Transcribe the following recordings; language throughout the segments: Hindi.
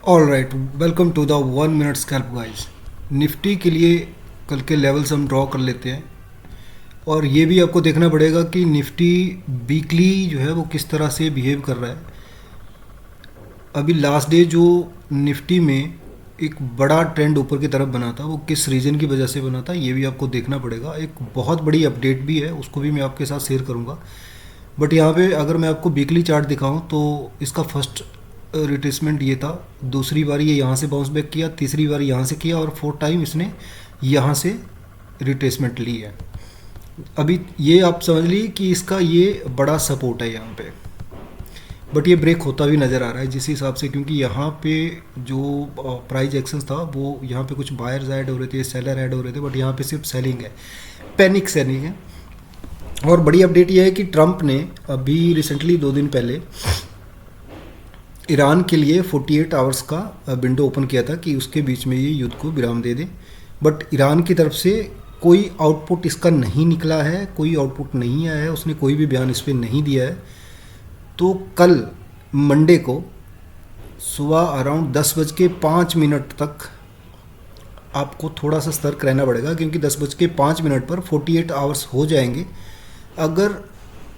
All right, welcome to the 1 minute scalp guys. Nifty के लिए कल के लेवल्स हम ड्रॉ कर लेते हैं और ये भी आपको देखना पड़ेगा कि निफ्टी वीकली जो है वो किस तरह से बिहेव कर रहा है। अभी लास्ट डे जो निफ्टी में एक बड़ा ट्रेंड ऊपर की तरफ बना था वो किस रीजन की वजह से बना था ये भी आपको देखना पड़ेगा। एक बहुत बड़ी अपडेट भी है, उसको भी मैं आपके साथ शेयर करूँगा। बट यहाँ पे अगर मैं आपको वीकली चार्ट दिखाऊं तो इसका फर्स्ट रिट्रेसमेंट ये था, दूसरी बार ये यहाँ से बाउंस बैक किया, तीसरी बार यहाँ से किया और फोर्थ टाइम इसने यहाँ से रिट्रेसमेंट ली है। अभी ये आप समझ लीजिए कि इसका ये बड़ा सपोर्ट है यहाँ पे, बट ये ब्रेक होता भी नज़र आ रहा है जिस हिसाब से, क्योंकि यहाँ पे जो प्राइस एक्शंस था वो यहाँ पे कुछ बायर्स ऐड हो रहे थे, सेलर ऐड हो रहे थे, बट यहाँ पे सिर्फ सेलिंग है, पैनिक सेलिंग है। और बड़ी अपडेट यह है कि ट्रंप ने अभी रिसेंटली 2 दिन पहले ईरान के लिए 48 आवर्स का विंडो ओपन किया था कि उसके बीच में ये युद्ध को विराम दे दे। बट ईरान की तरफ से कोई आउटपुट इसका नहीं निकला है, कोई आउटपुट नहीं आया है, उसने कोई भी बयान इस पर नहीं दिया है। तो कल मंडे को सुबह अराउंड 10:05 तक आपको थोड़ा सा सतर्क रहना पड़ेगा, क्योंकि 10:05 पर 48 आवर्स हो जाएंगे। अगर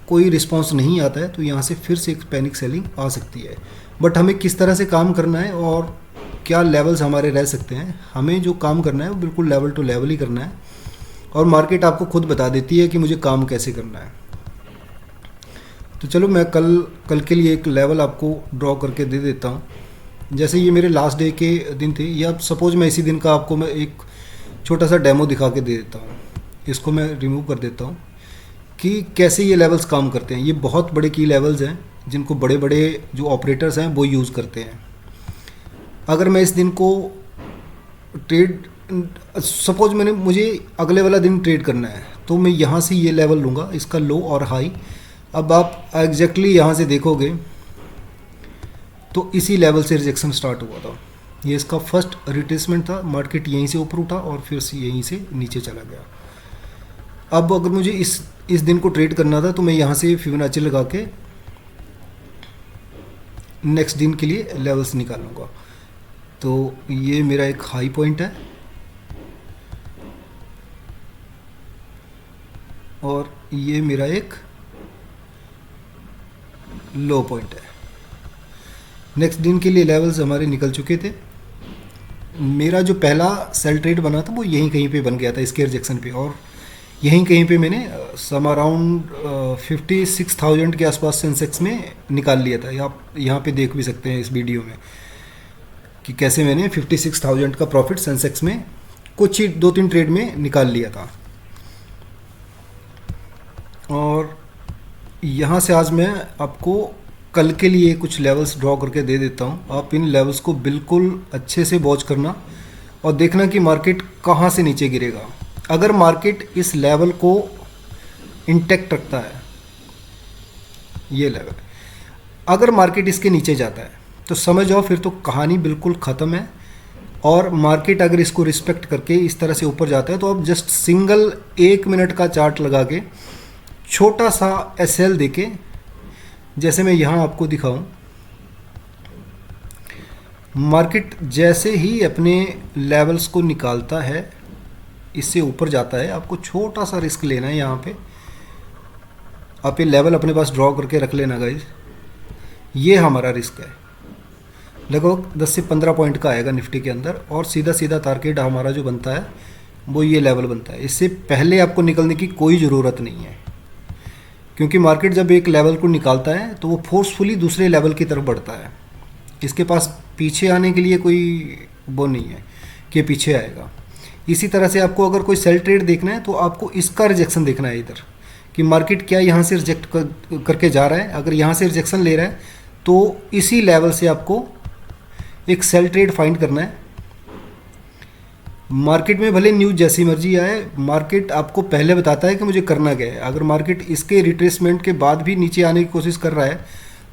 कोई रिस्पांस नहीं आता है तो यहाँ से फिर से एक पैनिक सेलिंग आ सकती है। बट हमें किस तरह से काम करना है और क्या लेवल्स हमारे रह सकते हैं, हमें जो काम करना है वो बिल्कुल लेवल टू लेवल ही करना है और मार्केट आपको खुद बता देती है कि मुझे काम कैसे करना है। तो चलो मैं कल के लिए एक लेवल आपको ड्रॉ करके दे देता हूँ। जैसे ये मेरे लास्ट डे के दिन थे, या सपोज मैं इसी दिन का आपको मैं एक छोटा सा डेमो दिखा के दे देता हूँ। इसको मैं रिमूव कर देता हूँ कि कैसे ये लेवल्स काम करते हैं। ये बहुत बड़े की लेवल्स हैं जिनको बड़े बड़े जो ऑपरेटर्स हैं वो यूज़ करते हैं। अगर मैं इस दिन को ट्रेड, सपोज मुझे अगले वाला दिन ट्रेड करना है, तो मैं यहाँ से ये लेवल लूँगा, इसका लो और हाई। अब आप एग्जैक्टली यहाँ से देखोगे तो इसी लेवल से रिजेक्शन स्टार्ट हुआ था। ये इसका फर्स्ट रिट्रेसमेंट था, मार्केट यहीं से ऊपर उठा और फिर से यहीं से नीचे चला गया। अब अगर मुझे इस दिन को ट्रेड करना था तो मैं यहाँ से फिबोनाची लगा के नेक्स्ट दिन के लिए लेवल्स निकालूंगा। तो ये मेरा एक हाई पॉइंट है और ये मेरा एक लो पॉइंट है। नेक्स्ट दिन के लिए लेवल्स हमारे निकल चुके थे। मेरा जो पहला सेल ट्रेड बना था वो यहीं कहीं पे बन गया था इसके रिजेक्शन पे, और यहीं कहीं पे मैंने सम अराउंड 56,000 के आसपास सेंसेक्स में निकाल लिया था। आप यहाँ पे देख भी सकते हैं इस वीडियो में कि कैसे मैंने 56,000 का प्रॉफिट सेंसेक्स में कुछ ही 2-3 ट्रेड में निकाल लिया था। और यहाँ से आज मैं आपको कल के लिए कुछ लेवल्स ड्रॉ करके दे देता हूँ। आप इन लेवल्स को बिल्कुल अच्छे से वॉच करना और देखना कि मार्केट कहाँ से नीचे गिरेगा। अगर मार्केट इस लेवल को इंटैक्ट रखता है, ये लेवल, अगर मार्केट इसके नीचे जाता है तो समझ जाओ फिर तो कहानी बिल्कुल ख़त्म है। और मार्केट अगर इसको रिस्पेक्ट करके इस तरह से ऊपर जाता है तो आप जस्ट सिंगल 1 मिनट का चार्ट लगा के छोटा सा एसएल देके, जैसे मैं यहाँ आपको दिखाऊं, मार्केट जैसे ही अपने लेवल्स को निकालता है इससे ऊपर जाता है, आपको छोटा सा रिस्क लेना है। यहाँ पे आप ये लेवल अपने पास ड्रॉ करके रख लेना गाइज। ये हमारा रिस्क है, लगभग 10 से 15 पॉइंट का आएगा निफ्टी के अंदर, और सीधा सीधा टारगेट हमारा जो बनता है वो ये लेवल बनता है। इससे पहले आपको निकलने की कोई ज़रूरत नहीं है, क्योंकि मार्केट जब एक लेवल को निकालता है तो वो फोर्सफुली दूसरे लेवल की तरफ बढ़ता है। इसके पास पीछे आने के लिए कोई वो नहीं है कि पीछे आएगा। इसी तरह से आपको अगर कोई सेल ट्रेड देखना है तो आपको इसका रिजेक्शन देखना है इधर, कि मार्केट क्या यहाँ से रिजेक्ट करके जा रहा है। अगर यहाँ से रिजेक्शन ले रहा है तो इसी लेवल से आपको एक सेल ट्रेड फाइंड करना है। मार्केट में भले न्यूज़ जैसी मर्जी आए, मार्केट आपको पहले बताता है कि मुझे करना क्या है। अगर मार्केट इसके रिट्रेसमेंट के बाद भी नीचे आने की कोशिश कर रहा है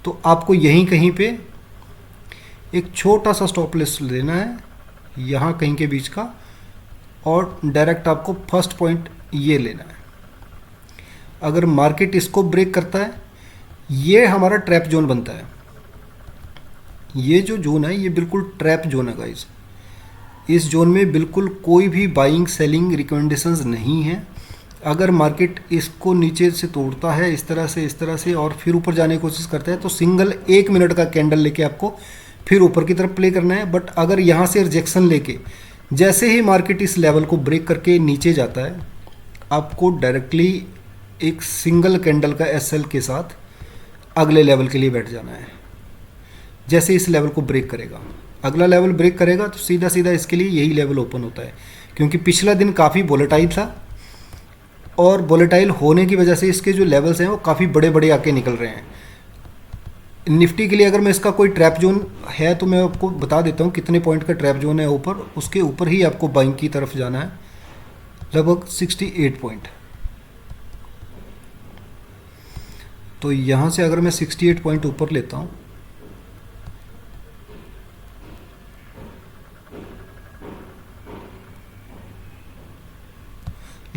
तो आपको यहीं कहीं पे एक छोटा सा स्टॉप लॉस लेना है, यहाँ कहीं के बीच का, और डायरेक्ट आपको फर्स्ट पॉइंट ये लेना है। अगर मार्केट इसको ब्रेक करता है, ये हमारा ट्रैप जोन बनता है। ये जो जोन है ये बिल्कुल ट्रैप जोन है गाइस। इस जोन में बिल्कुल कोई भी बाइंग सेलिंग रिकमेंडेशंस नहीं है। अगर मार्केट इसको नीचे से तोड़ता है इस तरह से और फिर ऊपर जाने की कोशिश करता है तो सिंगल 1 मिनट का कैंडल लेके आपको फिर ऊपर की तरफ प्ले करना है। बट अगर यहाँ से रिजेक्शन लेके जैसे ही मार्केट इस लेवल को ब्रेक करके नीचे जाता है, आपको डायरेक्टली एक सिंगल कैंडल का एसएल के साथ अगले लेवल के लिए बैठ जाना है। जैसे इस लेवल को ब्रेक करेगा, अगला लेवल ब्रेक करेगा तो सीधा सीधा इसके लिए यही लेवल ओपन होता है। क्योंकि पिछला दिन काफ़ी वोलेटाइल था और वोलेटाइल होने की वजह से इसके जो लेवल्स हैं वो काफ़ी बड़े बड़े आके निकल रहे हैं। निफ्टी के लिए अगर मैं इसका कोई ट्रैप जोन है तो मैं आपको बता देता हूँ कितने पॉइंट का ट्रैप जोन है ऊपर, उसके ऊपर ही आपको बाइंग की तरफ जाना है, लगभग 68 पॉइंट। तो यहाँ से अगर मैं 68 पॉइंट ऊपर लेता हूँ,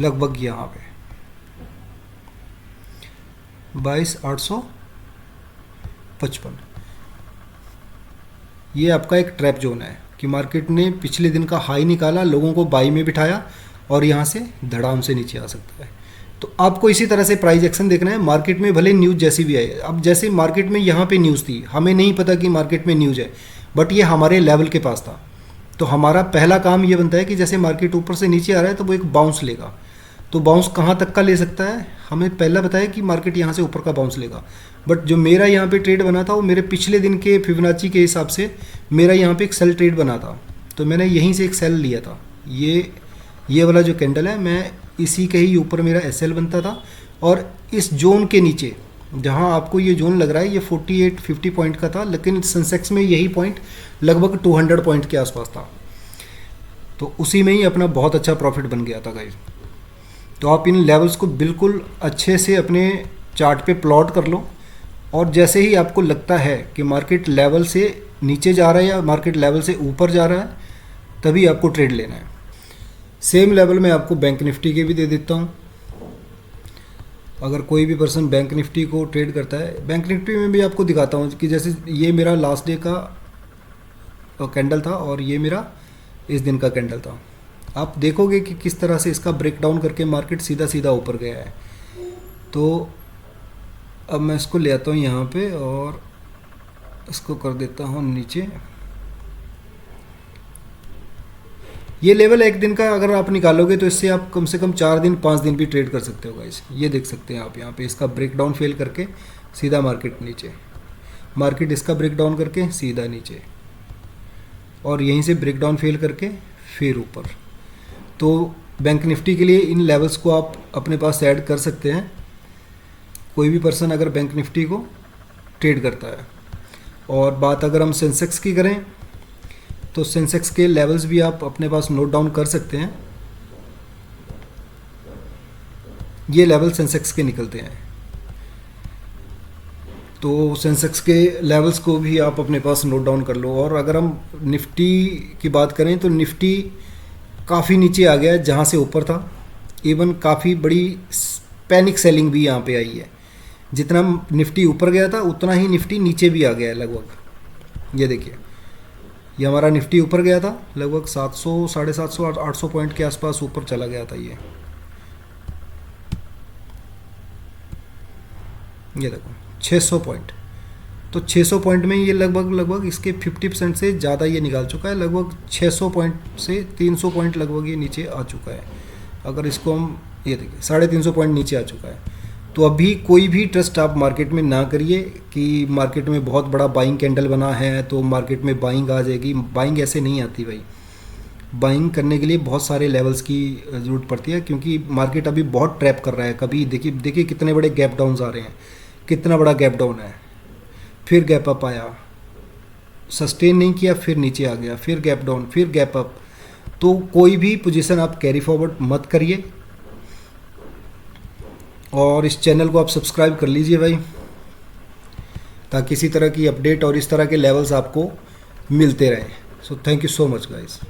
लगभग यहाँ पे 22,855, ये आपका एक ट्रैप जोन है कि मार्केट ने पिछले दिन का हाई निकाला, लोगों को बाई में बिठाया और यहाँ से धड़ाम से नीचे आ सकता है। तो आपको इसी तरह से प्राइस एक्शन देखना है। मार्केट में भले न्यूज़ जैसी भी आए, अब जैसे मार्केट में यहाँ पे न्यूज़ थी, हमें नहीं पता कि मार्केट में न्यूज़ है, बट ये हमारे लेवल के पास था, तो हमारा पहला काम ये बनता है कि जैसे मार्केट ऊपर से नीचे आ रहा है तो वो एक बाउंस लेगा। तो बाउंस कहाँ तक का ले सकता है, हमें पहला बताया कि मार्केट यहाँ से ऊपर का बाउंस लेगा। बट जो मेरा यहाँ पे ट्रेड बना था वो मेरे पिछले दिन के फिबोनाची के हिसाब से मेरा यहाँ पे एक सेल ट्रेड बना था, तो मैंने यहीं से एक सेल लिया था। ये वाला जो कैंडल है, मैं इसी के ही ऊपर मेरा एसएल बनता था और इस जोन के नीचे जहाँ आपको ये जोन लग रहा है ये 48-50 पॉइंट का था, लेकिन सेंसेक्स में यही पॉइंट लगभग 200 पॉइंट के आसपास था। तो उसी में ही अपना बहुत अच्छा प्रॉफिट बन गया था गाइस। तो आप इन लेवल्स को बिल्कुल अच्छे से अपने चार्ट पे प्लॉट कर लो और जैसे ही आपको लगता है कि मार्केट लेवल से नीचे जा रहा है या मार्केट लेवल से ऊपर जा रहा है, तभी आपको ट्रेड लेना है। सेम लेवल में आपको बैंक निफ्टी के भी दे देता हूँ। अगर कोई भी पर्सन बैंक निफ्टी को ट्रेड करता है, बैंक निफ्टी में भी आपको दिखाता हूँ कि जैसे ये मेरा लास्ट डे का कैंडल था और ये मेरा इस दिन का कैंडल था। आप देखोगे कि किस तरह से इसका ब्रेकडाउन करके मार्केट सीधा सीधा ऊपर गया है। तो अब मैं इसको ले आता हूँ यहाँ पे और इसको कर देता हूँ नीचे। ये लेवल एक दिन का अगर आप निकालोगे तो इससे आप कम से कम 4 दिन 5 दिन भी ट्रेड कर सकते हो गाइस। ये देख सकते हैं आप यहाँ पे इसका ब्रेकडाउन फेल करके सीधा मार्केट नीचे, मार्केट इसका ब्रेकडाउन करके सीधा नीचे और यहीं से ब्रेकडाउन फेल करके फिर ऊपर। तो बैंक निफ्टी के लिए इन लेवल्स को आप अपने पास ऐड कर सकते हैं, कोई भी पर्सन अगर बैंक निफ्टी को ट्रेड करता है। और बात अगर हम सेंसेक्स की करें तो सेंसेक्स के लेवल्स भी आप अपने पास नोट डाउन कर सकते हैं। ये लेवल सेंसेक्स के निकलते हैं, तो सेंसेक्स के लेवल्स को भी आप अपने पास नोट डाउन कर लो। और अगर हम निफ्टी की बात करें तो निफ्टी काफ़ी नीचे आ गया है जहाँ से ऊपर था। इवन काफ़ी बड़ी पैनिक सेलिंग भी यहाँ पे आई है। जितना निफ्टी ऊपर गया था उतना ही निफ्टी नीचे भी आ गया है लगभग। ये देखिए, ये हमारा निफ्टी ऊपर गया था लगभग 700, 750, 800 पॉइंट के आसपास ऊपर चला गया था। ये देखो 600 पॉइंट, तो 600 पॉइंट में ये लगभग इसके 50% से ज़्यादा ये निकाल चुका है। लगभग 600 पॉइंट से 300 पॉइंट लगभग ये नीचे आ चुका है। अगर इसको हम ये देखिए 350 पॉइंट नीचे आ चुका है। तो अभी कोई भी ट्रस्ट आप मार्केट में ना करिए कि मार्केट में बहुत बड़ा बाइंग कैंडल बना है तो मार्केट में बाइंग आ जाएगी। बाइंग ऐसे नहीं आती भाई। बाइंग करने के लिए बहुत सारे लेवल्स की ज़रूरत पड़ती है, क्योंकि मार्केट अभी बहुत ट्रैप कर रहा है। कभी देखिए कितने बड़े गैप डाउन्स आ रहे हैं, कितना बड़ा गैप डाउन है, फिर गैप अप आया, सस्टेन नहीं किया, फिर नीचे आ गया, फिर गैप डाउन, फिर गैप अप। तो कोई भी पोजीशन आप कैरी फॉरवर्ड मत करिए। और इस चैनल को आप सब्सक्राइब कर लीजिए भाई, ताकि इसी तरह की अपडेट और इस तरह के लेवल्स आपको मिलते रहें। So thank you so much guys.